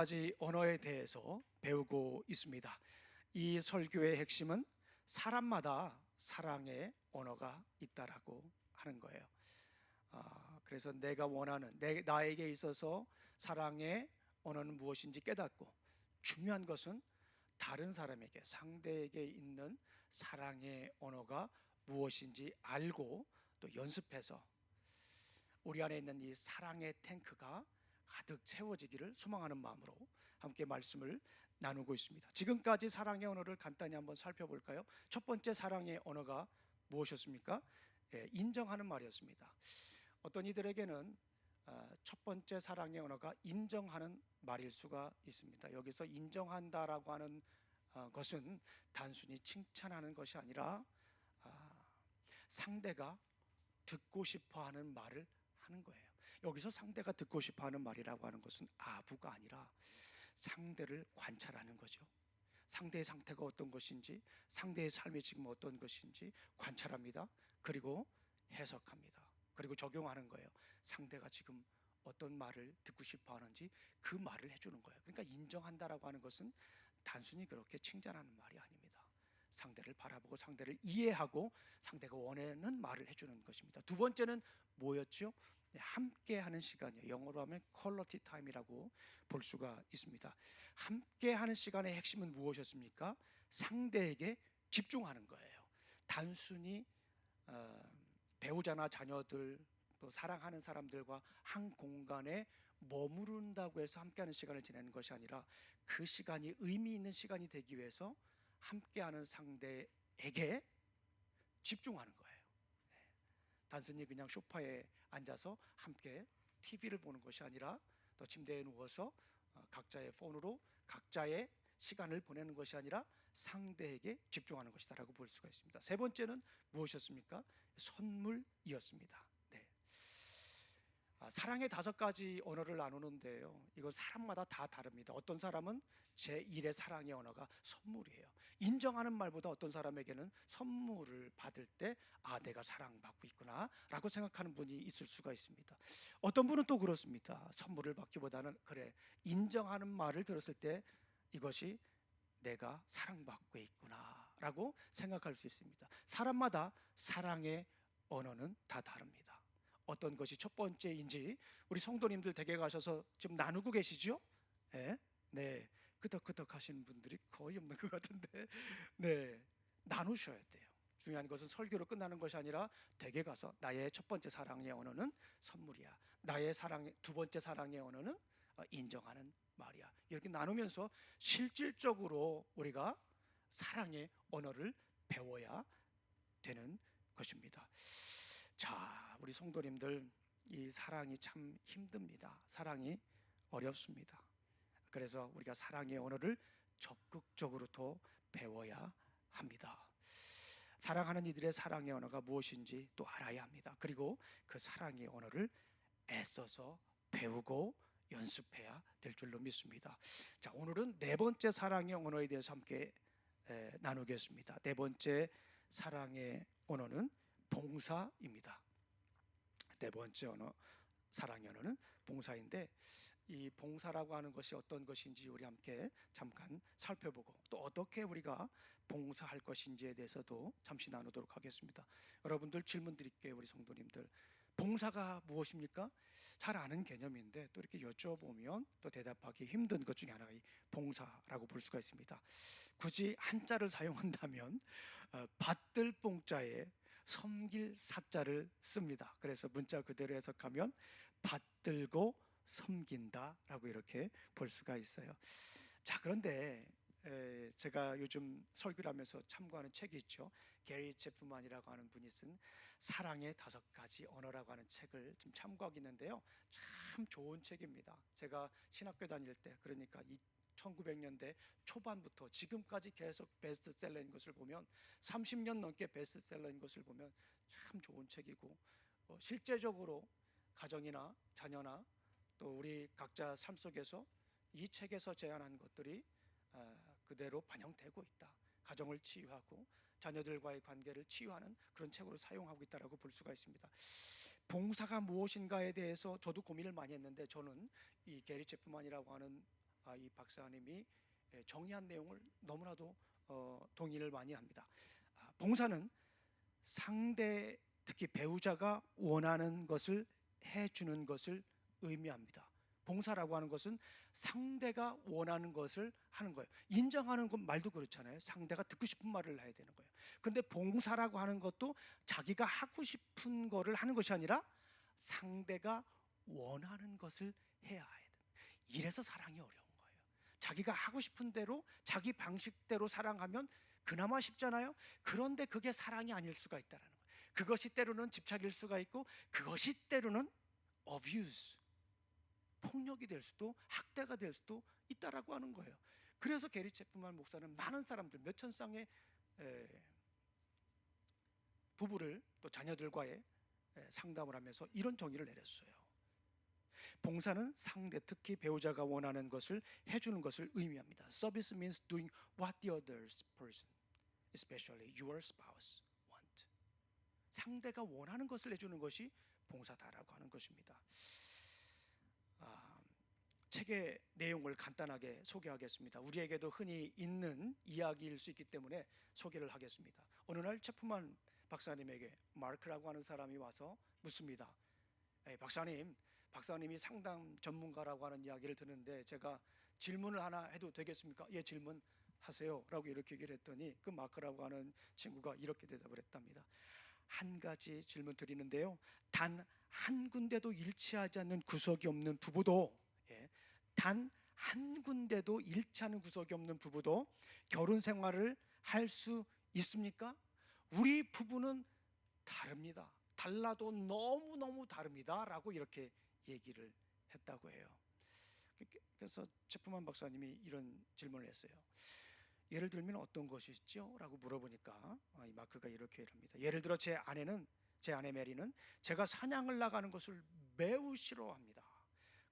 가지 언어에 대해서 배우고 있습니다. 이 설교의 핵심은 사람마다 사랑의 언어가 있다라고 하는 거예요. 그래서 내가 원하는 나에게 있어서 사랑의 언어는 무엇인지 깨닫고, 중요한 것은 다른 사람에게, 상대에게 있는 사랑의 언어가 무엇인지 알고 또 연습해서 우리 안에 있는 이 사랑의 탱크가 가득 채워지기를 소망하는 마음으로 함께 말씀을 나누고 있습니다. 지금까지 사랑의 언어를 간단히 한번 살펴볼까요? 첫 번째 사랑의 언어가 무엇이었습니까? 인정하는 말이었습니다. 어떤 이들에게는 첫 번째 사랑의 언어가 인정하는 말일 수가 있습니다. 여기서 인정한다라고 하는 것은 단순히 칭찬하는 것이 아니라 상대가 듣고 싶어하는 말을 하는 거예요. 여기서 상대가 듣고 싶어하는 말이라고 하는 것은 아부가 아니라 상대를 관찰하는 거죠. 상대의 상태가 어떤 것인지, 상대의 삶이 지금 어떤 것인지 관찰합니다. 그리고 해석합니다. 그리고 적용하는 거예요. 상대가 지금 어떤 말을 듣고 싶어 하는지 그 말을 해주는 거예요. 그러니까 인정한다라고 하는 것은 단순히 그렇게 칭찬하는 말이 아닙니다. 상대를 바라보고 상대를 이해하고 상대가 원하는 말을 해주는 것입니다. 두 번째는 뭐였죠? 함께 하는 시간이에요. 영어로 하면 퀄리티 타임이라고 볼 수가 있습니다. 함께 하는 시간의 핵심은 무엇이었습니까? 상대에게 집중하는 거예요. 단순히 배우자나 자녀들, 또 사랑하는 사람들과 한 공간에 머무른다고 해서 함께하는 시간을 지내는 것이 아니라 그 시간이 의미 있는 시간이 되기 위해서 함께하는 상대에게 집중하는 거예요. 단순히 그냥 소파에 앉아서 함께 TV를 보는 것이 아니라 또 침대에 누워서 각자의 폰으로 각자의 시간을 보내는 것이 아니라 상대에게 집중하는 것이다라고 볼 수가 있습니다. 세 번째는 무엇이었습니까? 선물이었습니다. 사랑의 5가지 언어를 나누는데요, 이건 사람마다 다 다릅니다. 어떤 사람은 제1의 사랑의 언어가 선물이에요. 인정하는 말보다 어떤 사람에게는 선물을 받을 때 내가 사랑받고 있구나 라고 생각하는 분이 있을 수가 있습니다. 어떤 분은 또 그렇습니다. 선물을 받기보다는 그래, 인정하는 말을 들었을 때 이것이 내가 사랑받고 있구나 라고 생각할 수 있습니다. 사람마다 사랑의 언어는 다 다릅니다. 어떤 것이 첫 번째인지 우리 성도님들 댁에 가셔서 지금 나누고 계시죠? 네, 끄덕끄덕 하시는 분들이 거의 없는 것 같은데, 네, 나누셔야 돼요. 중요한 것은 설교로 끝나는 것이 아니라 댁에 가서 나의 첫 번째 사랑의 언어는 선물이야, 나의 두 번째 사랑의 언어는 인정하는 말이야, 이렇게 나누면서 실질적으로 우리가 사랑의 언어를 배워야 되는 것입니다. 자, 우리 성도님들, 이 사랑이 참 힘듭니다. 사랑이 어렵습니다. 그래서 우리가 사랑의 언어를 적극적으로 더 배워야 합니다. 사랑하는 이들의 사랑의 언어가 무엇인지 또 알아야 합니다. 그리고 그 사랑의 언어를 애써서 배우고 연습해야 될 줄로 믿습니다. 자, 오늘은 네 번째 사랑의 언어에 대해서 함께 나누겠습니다. 네 번째 사랑의 언어는 봉사입니다. 네 번째 언어, 사랑의 언어는 봉사인데, 이 봉사라고 하는 것이 어떤 것인지 우리 함께 잠깐 살펴보고 또 어떻게 우리가 봉사할 것인지에 대해서도 잠시 나누도록 하겠습니다. 여러분들 질문 드릴게요. 우리 성도님들, 봉사가 무엇입니까? 잘 아는 개념인데 또 이렇게 여쭤보면 또 대답하기 힘든 것 중에 하나가 이 봉사라고 볼 수가 있습니다. 굳이 한자를 사용한다면 받들 봉자에 섬길 사자를 씁니다. 그래서 문자 그대로 해석하면 받들고 섬긴다라고 이렇게 볼 수가 있어요. 자, 그런데 제가 요즘 설교를 하면서 참고하는 책이 있죠. 게리 체프만이라고 하는 분이 쓴 사랑의 5가지 언어라고 하는 책을 좀 참고하고 있는데요, 참 좋은 책입니다. 제가 신학교 다닐 때, 그러니까 1900년대 초반부터 지금까지 계속 베스트셀러인 것을 보면, 30년 넘게 베스트셀러인 것을 보면 참 좋은 책이고, 실제적으로 가정이나 자녀나 또 우리 각자 삶 속에서 이 책에서 제안한 것들이 그대로 반영되고 있다. 가정을 치유하고 자녀들과의 관계를 치유하는 그런 책으로 사용하고 있다고 볼 수가 있습니다. 봉사가 무엇인가에 대해서 저도 고민을 많이 했는데, 저는 이 게리 체프만이라고 하는 이 박사님이 정의한 내용을 너무나도 동의를 많이 합니다. 봉사는 상대, 특히 배우자가 원하는 것을 해주는 것을 의미합니다. 봉사라고 하는 것은 상대가 원하는 것을 하는 거예요. 인정하는 건 말도 그렇잖아요. 상대가 듣고 싶은 말을 해야 되는 거예요. 근데 봉사라고 하는 것도 자기가 하고 싶은 거를 하는 것이 아니라 상대가 원하는 것을 해야 해요. 이래서 사랑이 어려운 거예요. 자기가 하고 싶은 대로 자기 방식대로 사랑하면 그나마 쉽잖아요. 그런데 그게 사랑이 아닐 수가 있다는 거예요. 그것이 때로는 집착일 수가 있고, 그것이 때로는 abuse, 폭력이 될 수도, 학대가 될 수도 있다라고 하는 거예요. 그래서 게리 체프만 목사는 많은 사람들, 몇천 쌍의 부부를 또 자녀들과의 상담을 하면서 이런 정의를 내렸어요. 봉사는 상대, 특히 배우자가 원하는 것을 해주는 것을 의미합니다. Service means doing what the other person, especially your spouse, want. 상대가 원하는 것을 해주는 것이 봉사다라고 하는 것입니다. 책의 내용을 간단하게 소개하겠습니다. 우리에게도 흔히 있는 이야기일 수 있기 때문에 소개를 하겠습니다. 어느 날 체프만 박사님에게 마크라고 하는 사람이 와서 묻습니다. 박사님이 상담 전문가라고 하는 이야기를 듣는데 제가 질문을 하나 해도 되겠습니까? 예, 질문하세요 라고 이렇게 얘기를 했더니 그 마크라고 하는 친구가 이렇게 대답을 했답니다. 한 가지 질문 드리는데요, 단 한 군데도 일치하지 않는 구석이 없는 부부도, 단 한 군데도 일치하는 구석이 없는 부부도 결혼 생활을 할 수 있습니까? 우리 부부는 다릅니다. 달라도 너무너무 다릅니다 라고 이렇게 얘기를 했다고 해요. 그래서 체프만 박사님이 이런 질문을 했어요. 예를 들면 어떤 것이 있죠? 라고 물어보니까 이 마크가 이렇게 합니다. 예를 들어 제 아내 메리는 제가 사냥을 나가는 것을 매우 싫어합니다.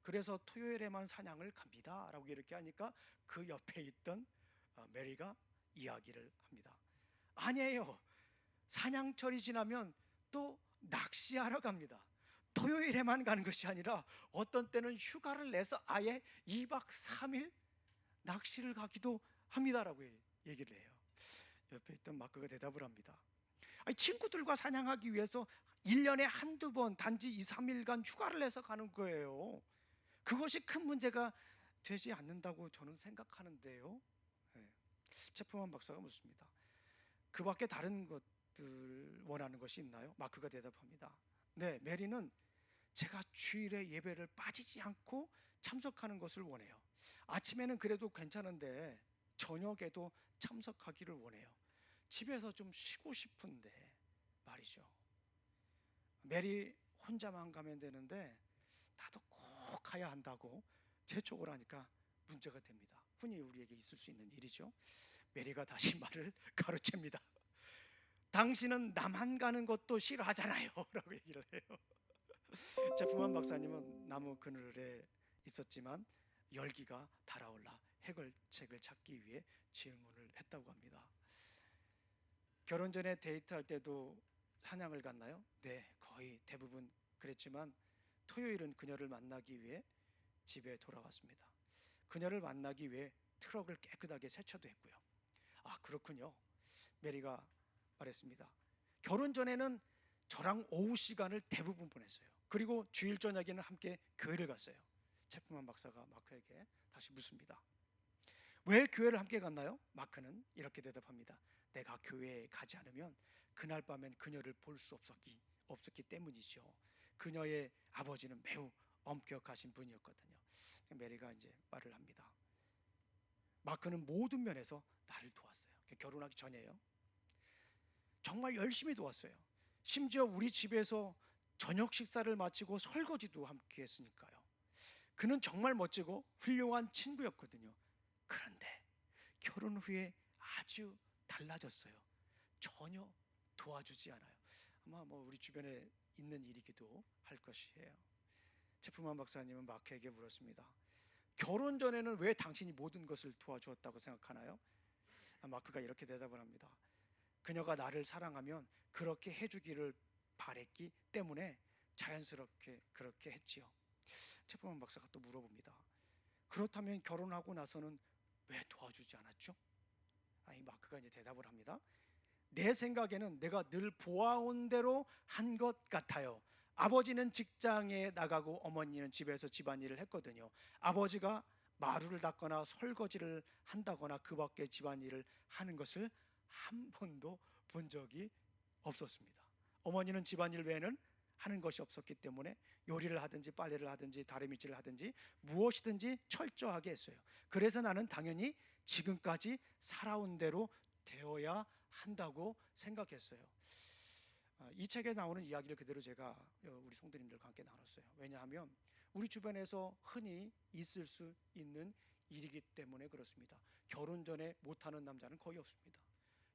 그래서 토요일에만 사냥을 갑니다 라고 이렇게 하니까 그 옆에 있던 메리가 이야기를 합니다. 아니에요. 사냥철이 지나면 또 낚시하러 갑니다. 토요일에만 가는 것이 아니라 어떤 때는 휴가를 내서 아예 2박 3일 낚시를 가기도 합니다라고 얘기를 해요. 옆에 있던 마크가 대답을 합니다. 아니, 친구들과 사냥하기 위해서 1년에 한두 번 단지 2, 3일간 휴가를 내서 가는 거예요. 그것이 큰 문제가 되지 않는다고 저는 생각하는데요. 체프만 박사가 묻습니다. 그 밖에 다른 것들 원하는 것이 있나요? 마크가 대답합니다. 네, 메리는 제가 주일에 예배를 빠지지 않고 참석하는 것을 원해요. 아침에는 그래도 괜찮은데 저녁에도 참석하기를 원해요. 집에서 좀 쉬고 싶은데 말이죠. 메리 혼자만 가면 되는데 나도 꼭 가야 한다고 재촉을 하니까 문제가 됩니다. 흔히 우리에게 있을 수 있는 일이죠. 메리가 다시 말을 가로챕니다. 당신은 나만 가는 것도 싫어하잖아요 라고 얘기를 해요. 제프만 박사님은 나무 그늘에 있었지만 열기가 달아올라 해결책을 찾기 위해 질문을 했다고 합니다. 결혼 전에 데이트할 때도 사냥을 갔나요? 네, 거의 대부분 그랬지만 토요일은 그녀를 만나기 위해 집에 돌아왔습니다. 그녀를 만나기 위해 트럭을 깨끗하게 세차도 했고요. 아, 그렇군요. 메리가 말했습니다. 결혼 전에는 저랑 오후 시간을 대부분 보냈어요. 그리고 주일 저녁에는 함께 교회를 갔어요. 체프만 박사가 마크에게 다시 묻습니다. 왜 교회를 함께 갔나요? 마크는 이렇게 대답합니다. 내가 교회에 가지 않으면 그날 밤엔 그녀를 볼 수 없었기 때문이죠. 그녀의 아버지는 매우 엄격하신 분이었거든요. 메리가 이제 말을 합니다. 마크는 모든 면에서 나를 도왔어요. 결혼하기 전에요. 정말 열심히 도왔어요. 심지어 우리 집에서 저녁 식사를 마치고 설거지도 함께 했으니까요. 그는 정말 멋지고 훌륭한 친구였거든요. 그런데 결혼 후에 아주 달라졌어요. 전혀 도와주지 않아요. 아마 우리 주변에 있는 일이기도 할 것이에요. 체프만 박사님은 마크에게 물었습니다. 결혼 전에는 왜 당신이 모든 것을 도와주었다고 생각하나요? 마크가 이렇게 대답을 합니다. 그녀가 나를 사랑하면 그렇게 해주기를 바랬기 때문에 자연스럽게 그렇게 했지요. 체프만 박사가 또 물어봅니다. 그렇다면 결혼하고 나서는 왜 도와주지 않았죠? 아니, 마크가 이제 대답을 합니다. 내 생각에는 내가 늘 보아온 대로 한 것 같아요. 아버지는 직장에 나가고 어머니는 집에서 집안일을 했거든요. 아버지가 마루를 닦거나 설거지를 한다거나 그 밖에 집안일을 하는 것을 한 번도 본 적이 없었습니다. 어머니는 집안일 외에는 하는 것이 없었기 때문에 요리를 하든지 빨래를 하든지 다리미질을 하든지 무엇이든지 철저하게 했어요. 그래서 나는 당연히 지금까지 살아온 대로 되어야 한다고 생각했어요. 이 책에 나오는 이야기를 그대로 제가 우리 성도님들과 함께 나눴어요. 왜냐하면 우리 주변에서 흔히 있을 수 있는 일이기 때문에 그렇습니다. 결혼 전에 못하는 남자는 거의 없습니다.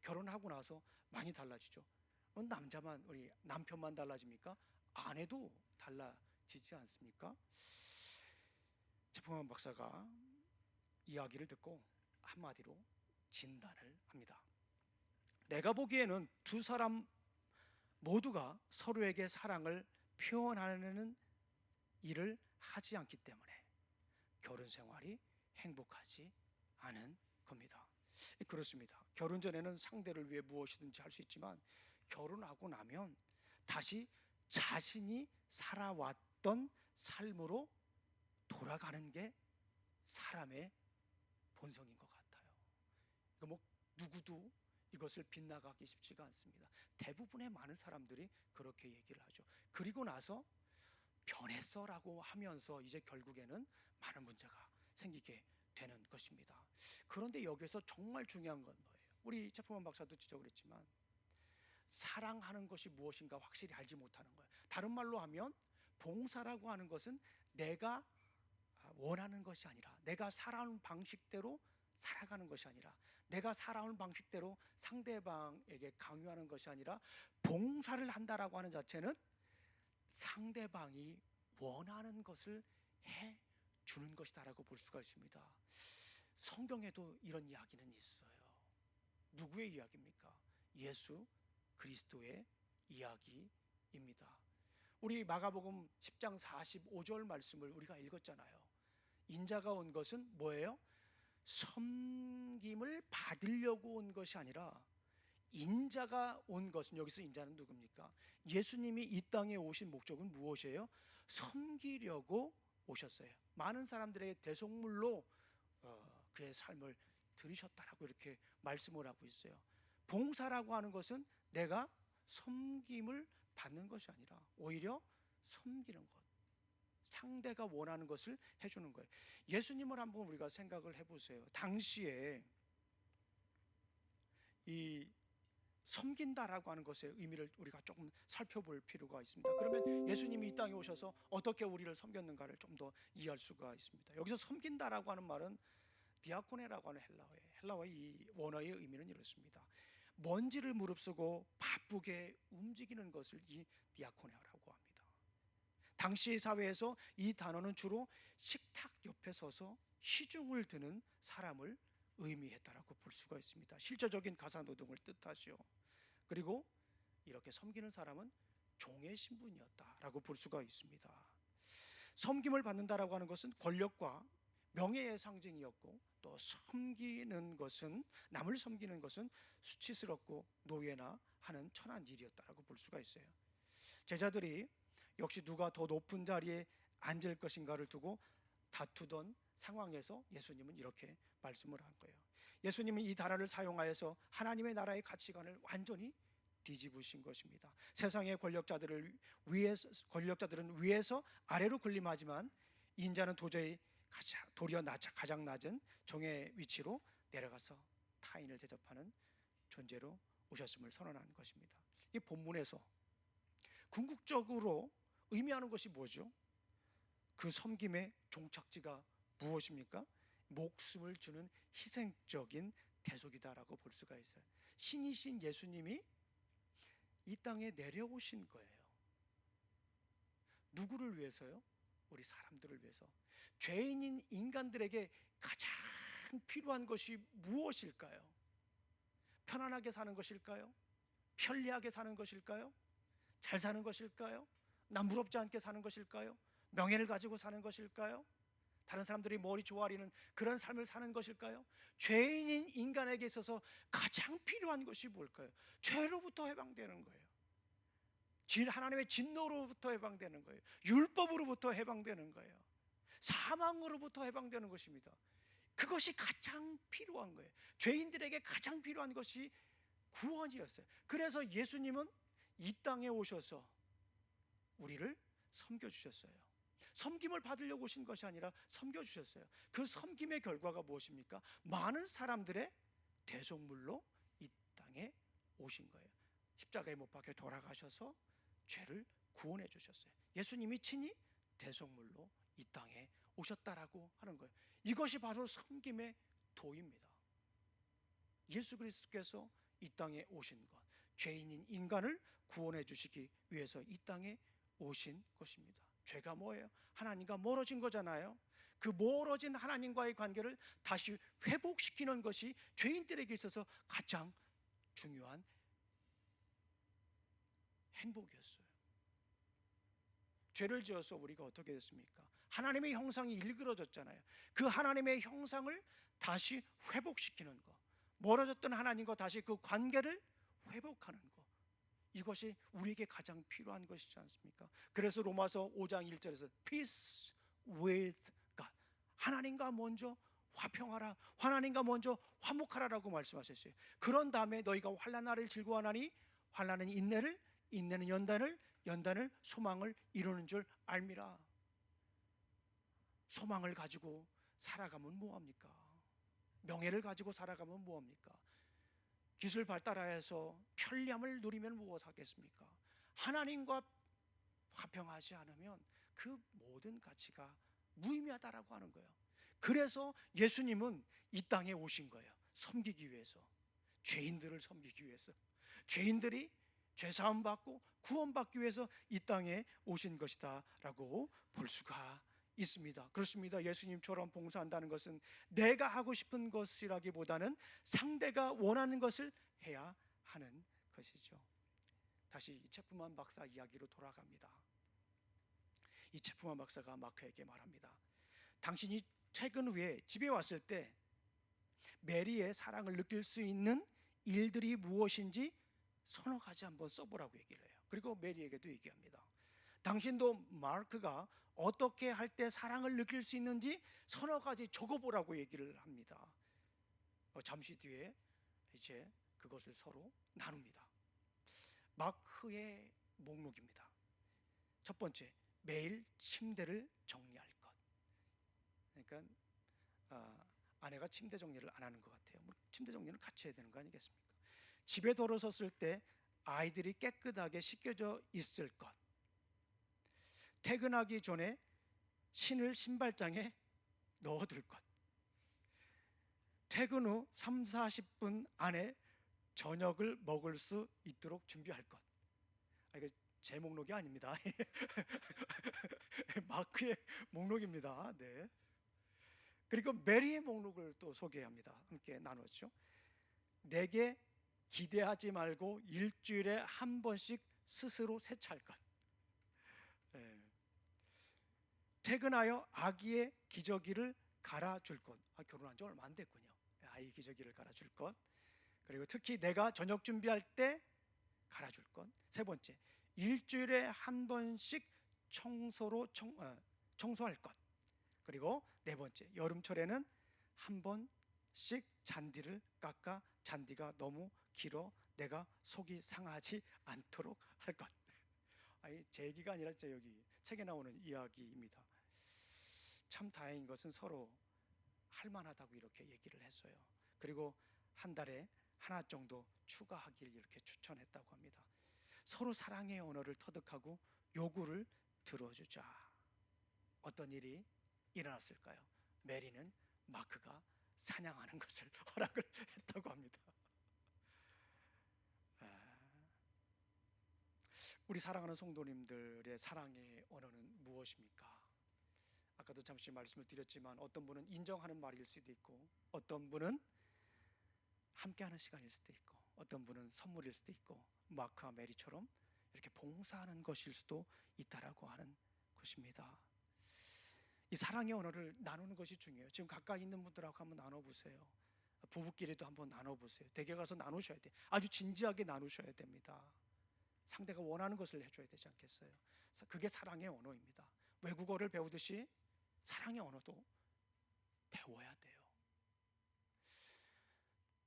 결혼하고 나서 많이 달라지죠. 남자만, 우리 남편만 달라집니까? 아내도 달라지지 않습니까? 최풍환 박사가 이야기를 듣고 한마디로 진단을 합니다. 내가 보기에는 두 사람 모두가 서로에게 사랑을 표현하는 일을 하지 않기 때문에 결혼 생활이 행복하지 않은 겁니다. 그렇습니다. 결혼 전에는 상대를 위해 무엇이든지 할 수 있지만 결혼하고 나면 다시 자신이 살아왔던 삶으로 돌아가는 게 사람의 본성인 것 같아요. 뭐 누구도 이것을 빗나가기 쉽지가 않습니다. 대부분의 많은 사람들이 그렇게 얘기를 하죠. 그리고 나서 변했어라고 하면서 이제 결국에는 많은 문제가 생기게 되는 것입니다. 그런데 여기서 정말 중요한 건 뭐예요? 우리 차프만 박사도 지적을 했지만 사랑하는 것이 무엇인가 확실히 알지 못하는 거예요. 다른 말로 하면 봉사라고 하는 것은 내가 원하는 것이 아니라, 내가 살아온 방식대로 살아가는 것이 아니라, 내가 살아온 방식대로 상대방에게 강요하는 것이 아니라, 봉사를 한다라고 하는 자체는 상대방이 원하는 것을 해 주는 것이다라고 볼 수가 있습니다. 성경에도 이런 이야기는 있어요. 누구의 이야기입니까? 예수 그리스도의 이야기입니다. 우리 마가복음 10장 45절 말씀을 우리가 읽었잖아요. 인자가 온 것은 뭐예요? 섬김을 받으려고 온 것이 아니라, 인자가 온 것은, 여기서 인자는 누굽니까? 예수님이 이 땅에 오신 목적은 무엇이에요? 섬기려고 오셨어요. 많은 사람들에게 대속물로 그의 삶을 들이셨다라고 이렇게 말씀을 하고 있어요. 봉사라고 하는 것은 내가 섬김을 받는 것이 아니라 오히려 섬기는 것, 상대가 원하는 것을 해주는 거예요. 예수님을 한번 우리가 생각을 해보세요. 당시에 이 섬긴다라고 하는 것의 의미를 우리가 조금 살펴볼 필요가 있습니다. 그러면 예수님이 이 땅에 오셔서 어떻게 우리를 섬겼는가를 좀 더 이해할 수가 있습니다. 여기서 섬긴다라고 하는 말은 디아코네라고 하는 헬라어의 이 원어의 의미는 이렇습니다. 먼지를 무릅쓰고 바쁘게 움직이는 것을 이 디아코네라고 합니다. 당시 사회에서 이 단어는 주로 식탁 옆에 서서 시중을 드는 사람을 의미했다라고 볼 수가 있습니다. 실제적인 가사노동을 뜻하죠. 그리고 이렇게 섬기는 사람은 종의 신분이었다라고 볼 수가 있습니다. 섬김을 받는다라고 하는 것은 권력과 명예의 상징이었고, 또 섬기는 것은, 남을 섬기는 것은 수치스럽고 노예나 하는 천한 일이었다라고 볼 수가 있어요. 제자들이 역시 누가 더 높은 자리에 앉을 것인가를 두고 다투던 상황에서 예수님은 이렇게 말씀을 한 거예요. 예수님은 이 단어를 사용하여서 하나님의 나라의 가치관을 완전히 뒤집으신 것입니다. 세상의 권력자들은 위에서 아래로 군림하지만 인자는 도저히 도리어 가장 낮은 종의 위치로 내려가서 타인을 대접하는 존재로 오셨음을 선언한 것입니다. 이 본문에서 궁극적으로 의미하는 것이 뭐죠? 그 섬김의 종착지가 무엇입니까? 목숨을 주는 희생적인 대속이다라고 볼 수가 있어요. 신이신 예수님이 이 땅에 내려오신 거예요. 누구를 위해서요? 우리 사람들을 위해서. 죄인인 인간들에게 가장 필요한 것이 무엇일까요? 편안하게 사는 것일까요? 편리하게 사는 것일까요? 잘 사는 것일까요? 남부럽지 않게 사는 것일까요? 명예를 가지고 사는 것일까요? 다른 사람들이 머리 조아리는 그런 삶을 사는 것일까요? 죄인인 인간에게 있어서 가장 필요한 것이 뭘까요? 죄로부터 해방되는 거예요. 하나님의 진노로부터 해방되는 거예요. 율법으로부터 해방되는 거예요. 사망으로부터 해방되는 것입니다. 그것이 가장 필요한 거예요. 죄인들에게 가장 필요한 것이 구원이었어요. 그래서 예수님은 이 땅에 오셔서 우리를 섬겨주셨어요. 섬김을 받으려고 오신 것이 아니라 섬겨주셨어요. 그 섬김의 결과가 무엇입니까? 많은 사람들의 대속물로 이 땅에 오신 거예요. 십자가에 못 박혀 돌아가셔서 죄를 구원해 주셨어요. 예수님이 친히 대속물로 이 땅에 오셨다라고 하는 거예요. 이것이 바로 섬김의 도입니다. 예수 그리스도께서 이 땅에 오신 것, 죄인인 인간을 구원해 주시기 위해서 이 땅에 오신 것입니다. 죄가 뭐예요? 하나님과 멀어진 거잖아요. 그 멀어진 하나님과의 관계를 다시 회복시키는 것이 죄인들에게 있어서 가장 중요한 행복이었어요. 죄를 지어서 우리가 어떻게 됐습니까? 하나님의 형상이 일그러졌잖아요. 그 하나님의 형상을 다시 회복시키는 것, 멀어졌던 하나님과 다시 그 관계를 회복하는 것, 이것이 우리에게 가장 필요한 것이지 않습니까? 그래서 로마서 5장 1절에서 Peace with God, 하나님과 먼저 화평하라, 하나님과 먼저 화목하라라고 말씀하셨어요. 그런 다음에 너희가 환난날을 즐거워하나니 환난은 인내를, 인내는 연단을, 연단을 소망을 이루는 줄 알미라. 소망을 가지고 살아가면 뭐합니까? 명예를 가지고 살아가면 뭐합니까? 기술 발달하여서 편리함을 누리면 무엇하겠습니까? 하나님과 화평하지 않으면 그 모든 가치가 무의미하다라고 하는 거예요. 그래서 예수님은 이 땅에 오신 거예요. 섬기기 위해서, 죄인들을 섬기기 위해서, 죄인들이 죄사함 받고 구원받기 위해서 이 땅에 오신 것이다 라고 볼 수가 있습니다. 그렇습니다. 예수님처럼 봉사한다는 것은 내가 하고 싶은 것이라기보다는 상대가 원하는 것을 해야 하는 것이죠. 다시 이 체프만 박사 이야기로 돌아갑니다. 이 체프만 박사가 마크에게 말합니다. 당신이 퇴근 후에 집에 왔을 때 메리의 사랑을 느낄 수 있는 일들이 무엇인지 서너 가지 한번 써보라고 얘기를 해요. 그리고 메리에게도 얘기합니다. 당신도 마크가 어떻게 할 때 사랑을 느낄 수 있는지 서너 가지 적어보라고 얘기를 합니다. 잠시 뒤에 이제 그것을 서로 나눕니다. 마크의 목록입니다. 첫 번째, 매일 침대를 정리할 것. 그러니까 아내가 침대 정리를 안 하는 것 같아요. 침대 정리는 같이 해야 되는 거 아니겠습니까? 집에 들어섰을 때 아이들이 깨끗하게 씻겨져 있을 것. 퇴근하기 전에 신을 신발장에 넣어둘 것. 퇴근 후 3, 40분 안에 저녁을 먹을 수 있도록 준비할 것. 이거 제 목록이 아닙니다. 마크의 목록입니다. 네. 그리고 메리의 목록을 또 소개합니다. 함께 나눴죠. 내게 기대하지 말고 일주일에 한 번씩 스스로 세차할 것. 네. 퇴근하여 아기의 기저귀를 갈아줄 것. 결혼한 지 얼마 안 됐군요. 아이 기저귀를 갈아줄 것. 그리고 특히 내가 저녁 준비할 때 갈아줄 것. 세 번째, 일주일에 한 번씩 청소할 것. 그리고 네 번째, 여름철에는 한 번씩 잔디를 깎아 잔디가 너무 길어 내가 속이 상하지 않도록 할 것. 제 얘기가 아니라 여기 책에 나오는 이야기입니다. 참 다행인 것은 서로 할만하다고 이렇게 얘기를 했어요. 그리고 한 달에 하나 정도 추가하길 이렇게 추천했다고 합니다. 서로 사랑의 언어를 터득하고 요구를 들어주자. 어떤 일이 일어났을까요? 메리는 마크가 사냥하는 것을 허락을 했다고 합니다. 우리 사랑하는 성도님들의 사랑의 언어는 무엇입니까? 아까도 잠시 말씀을 드렸지만 어떤 분은 인정하는 말일 수도 있고, 어떤 분은 함께하는 시간일 수도 있고, 어떤 분은 선물일 수도 있고, 마크와 메리처럼 이렇게 봉사하는 것일 수도 있다라고 하는 것입니다. 이 사랑의 언어를 나누는 것이 중요해요. 지금 가까이 있는 분들하고 한번 나눠보세요. 부부끼리도 한번 나눠보세요. 댁에 가서 나누셔야 돼요. 아주 진지하게 나누셔야 됩니다. 상대가 원하는 것을 해줘야 되지 않겠어요? 그게 사랑의 언어입니다. 외국어를 배우듯이 사랑의 언어도 배워야 돼요.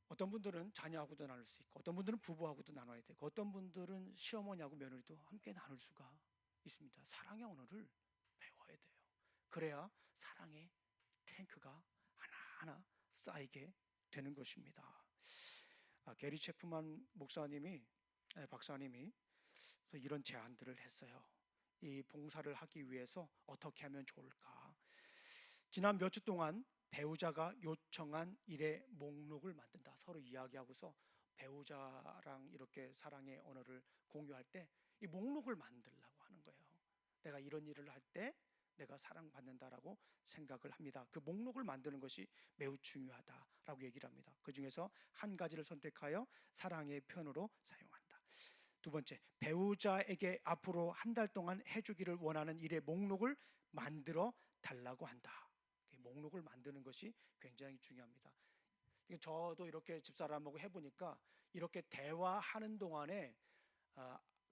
어떤 분들은 자녀하고도 나눌 수 있고, 어떤 분들은 부부하고도 나눠야 되고, 어떤 분들은 시어머니하고 며느리도 함께 나눌 수가 있습니다. 사랑의 언어를 배워야 돼요. 그래야 사랑의 탱크가 하나하나 쌓이게 되는 것입니다. 게리 체프만 박사님이 이런 제안들을 했어요. 이 봉사를 하기 위해서 어떻게 하면 좋을까? 지난 몇 주 동안 배우자가 요청한 일의 목록을 만든다. 서로 이야기하고서 배우자랑 이렇게 사랑의 언어를 공유할 때 이 목록을 만들려고 하는 거예요. 내가 이런 일을 할 때 내가 사랑받는다라고 생각을 합니다. 그 목록을 만드는 것이 매우 중요하다라고 얘기를 합니다. 그 중에서 한 가지를 선택하여 사랑의 표현으로 사용한다. 두 번째, 배우자에게 앞으로 한 달 동안 해주기를 원하는 일의 목록을 만들어 달라고 한다. 목록을 만드는 것이 굉장히 중요합니다. 저도 이렇게 집사람하고 해보니까 이렇게 대화하는 동안에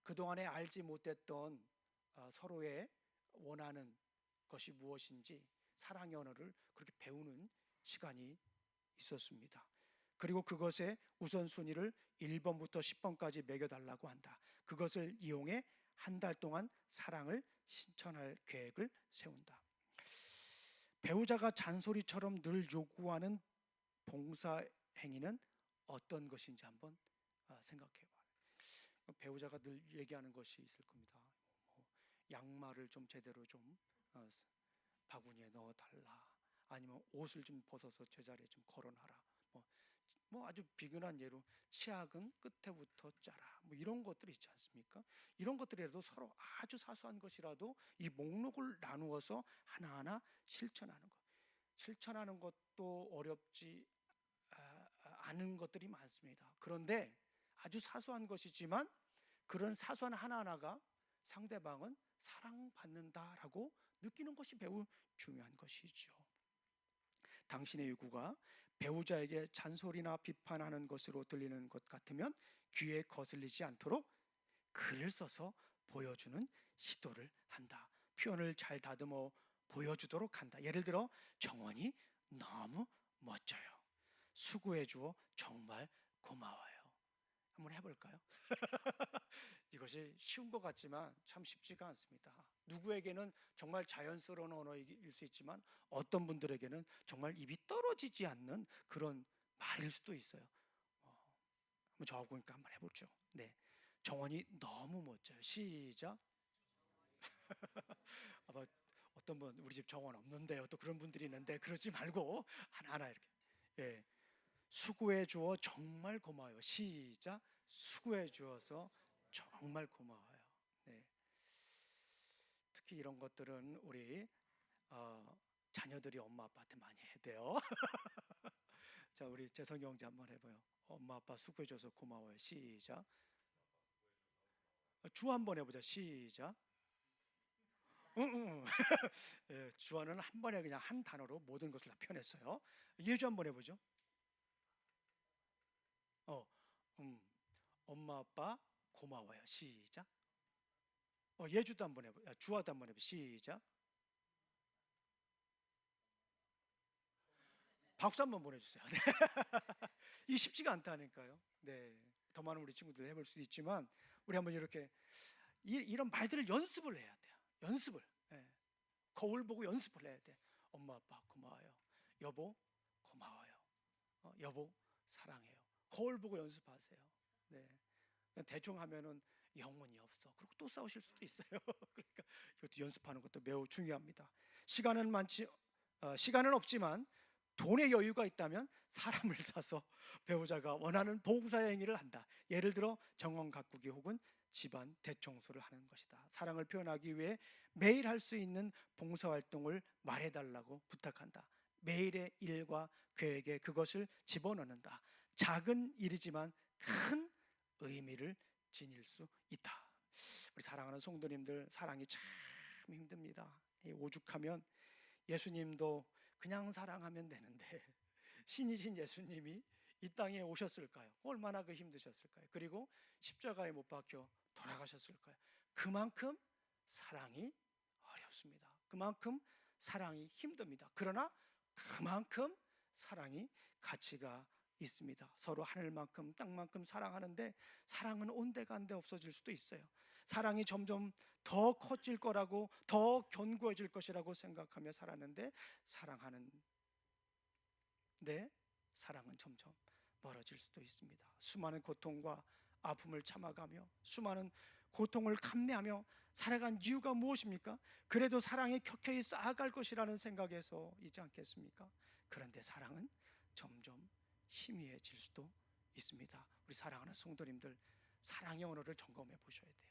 그동안에 알지 못했던 서로의 원하는 것이 무엇인지 사랑의 언어를 그렇게 배우는 시간이 있었습니다. 그리고 그것의 우선순위를 1번부터 10번까지 매겨달라고 한다. 그것을 이용해 한 달 동안 사랑을 실천할 계획을 세운다. 배우자가 잔소리처럼 늘 요구하는 봉사 행위는 어떤 것인지 한번 생각해 봐요. 배우자가 늘 얘기하는 것이 있을 겁니다. 양말을 좀 제대로 좀 바구니에 넣어달라. 아니면 옷을 좀 벗어서 제자리에 좀 걸어놔라. 뭐 아주 비근한 예로 치약은 끝에부터 짜라. 뭐 이런 것들이 있지 않습니까? 이런 것들이라도 서로 아주 사소한 것이라도 이 목록을 나누어서 하나하나 실천하는 것. 실천하는 것도 어렵지 않은 것들이 많습니다. 그런데 아주 사소한 것이지만 그런 사소한 하나하나가 상대방은 사랑받는다라고 느끼는 것이 매우 중요한 것이죠. 당신의 요구가 배우자에게 잔소리나 비판하는 것으로 들리는 것 같으면 귀에 거슬리지 않도록 글을 써서 보여주는 시도를 한다. 표현을 잘 다듬어 보여주도록 한다. 예를 들어 정원이 너무 멋져요. 수고해 주어 정말 고마워요. 한번 해볼까요? 이것이 쉬운 것 같지만 참 쉽지가 않습니다. 누구에게는 정말 자연스러운 언어일 수 있지만 어떤 분들에게는 정말 입이 떨어지지 않는 그런 말일 수도 있어요. 한번 저하고 한번 해보죠. 네, 정원이 너무 멋져요. 시작. 아마 어떤 분 우리 집 정원 없는데요. 또 그런 분들이 있는데 그러지 말고 하나하나 이렇게. 예, 수고해 주어 정말 고마워요. 시작. 수고해 주어서 정말 고마워요. 네. 특히 이런 것들은 우리 자녀들이 엄마 아빠한테 많이 해야 돼요. 자, 우리 재성이 형제 한번 해봐요. 엄마 아빠 수고해 줘서 고마워요. 시작. 주 한번 해보자. 시작. 응. 예, 주어는 한 번에 그냥 한 단어로 모든 것을 다 표현했어요. 예주 한번 해보죠. 어, 엄마 아빠 고마워요. 시작. 예주도 한번 해보. 주어도 한번 해보. 시작. 박수 한번 보내주세요. 네. 이 쉽지가 않다니까요. 네, 더 많은 우리 친구들 해볼 수도 있지만 우리 한번 이렇게 이런 말들을 연습을 해야 돼요. 연습을. 네. 거울 보고 연습을 해야 돼. 엄마 아빠 고마워요. 여보 고마워요. 여보 사랑해요. 거울 보고 연습하세요. 네. 대충 하면은 영혼이 없어. 그리고 또 싸우실 수도 있어요. 그러니까 이것도 연습하는 것도 매우 중요합니다. 시간은 없지만 돈의 여유가 있다면 사람을 사서 배우자가 원하는 봉사 행위를 한다. 예를 들어 정원 가꾸기 혹은 집안 대청소를 하는 것이다. 사랑을 표현하기 위해 매일 할 수 있는 봉사활동을 말해달라고 부탁한다. 매일의 일과 계획에 그것을 집어넣는다. 작은 일이지만 큰 의미를 지닐 수 있다. 우리 사랑하는 성도님들, 사랑이 참 힘듭니다. 오죽하면 예수님도 그냥 사랑하면 되는데 신이신 예수님이 이 땅에 오셨을까요? 얼마나 그 힘드셨을까요? 그리고 십자가에 못 박혀 돌아가셨을까요? 그만큼 사랑이 어렵습니다. 그만큼 사랑이 힘듭니다. 그러나 그만큼 사랑이 가치가 있습니다. 서로 하늘만큼 땅만큼 사랑하는데 사랑은 온데간데 없어질 수도 있어요. 사랑이 점점 더 커질 거라고, 더 견고해질 것이라고 생각하며 살았는데 사랑은 점점 멀어질 수도 있습니다. 수많은 고통과 아픔을 참아가며 수많은 고통을 감내하며 살아간 이유가 무엇입니까? 그래도 사랑이 켜켜이 쌓아갈 것이라는 생각에서이지 않겠습니까? 그런데 사랑은 점점 희미해질 수도 있습니다. 우리 사랑하는 성도님들, 사랑의 언어를 점검해 보셔야 돼요.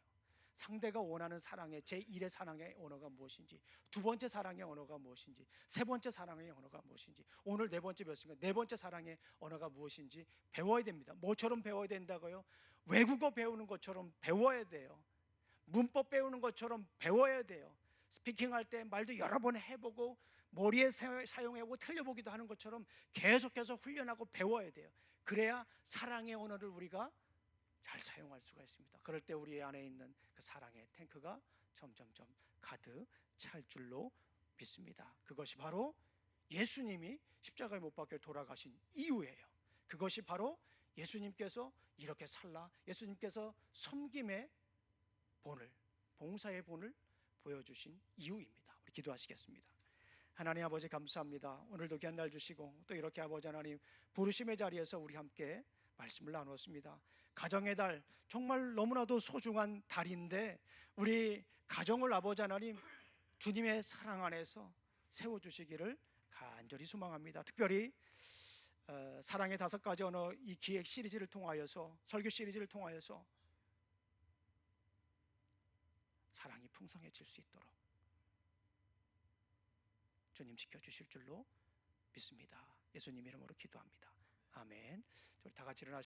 상대가 원하는 사랑의 제1의 사랑의 언어가 무엇인지, 두 번째 사랑의 언어가 무엇인지, 세 번째 사랑의 언어가 무엇인지, 오늘 네 번째 몇인가, 네 번째 사랑의 언어가 무엇인지 배워야 됩니다. 뭐처럼 배워야 된다고요? 외국어 배우는 것처럼 배워야 돼요. 문법 배우는 것처럼 배워야 돼요. 스피킹할 때 말도 여러 번 해보고 머리에 사용하고 틀려보기도 하는 것처럼 계속해서 훈련하고 배워야 돼요. 그래야 사랑의 언어를 우리가 잘 사용할 수가 있습니다. 그럴 때 우리 안에 있는 그 사랑의 탱크가 점점점 가득 찰 줄로 믿습니다. 그것이 바로 예수님이 십자가에 못 박혀 돌아가신 이유예요. 그것이 바로 예수님께서 이렇게 살라, 예수님께서 섬김의 본을, 봉사의 본을 보여주신 이유입니다. 우리 기도하시겠습니다. 하나님 아버지 감사합니다. 오늘도 귀한 날 주시고 또 이렇게 아버지 하나님 부르심의 자리에서 우리 함께 말씀을 나누었습니다. 가정의 달, 정말 너무나도 소중한 달인데 우리 가정을 아버지 하나님 주님의 사랑 안에서 세워주시기를 간절히 소망합니다. 특별히 사랑의 5가지 언어 이 기획 시리즈를 통하여서, 설교 시리즈를 통하여서 사랑이 풍성해질 수 있도록 주님 지켜주실 줄로 믿습니다. 예수님 이름으로 기도합니다. 아멘. 우리 다 같이 일어나시고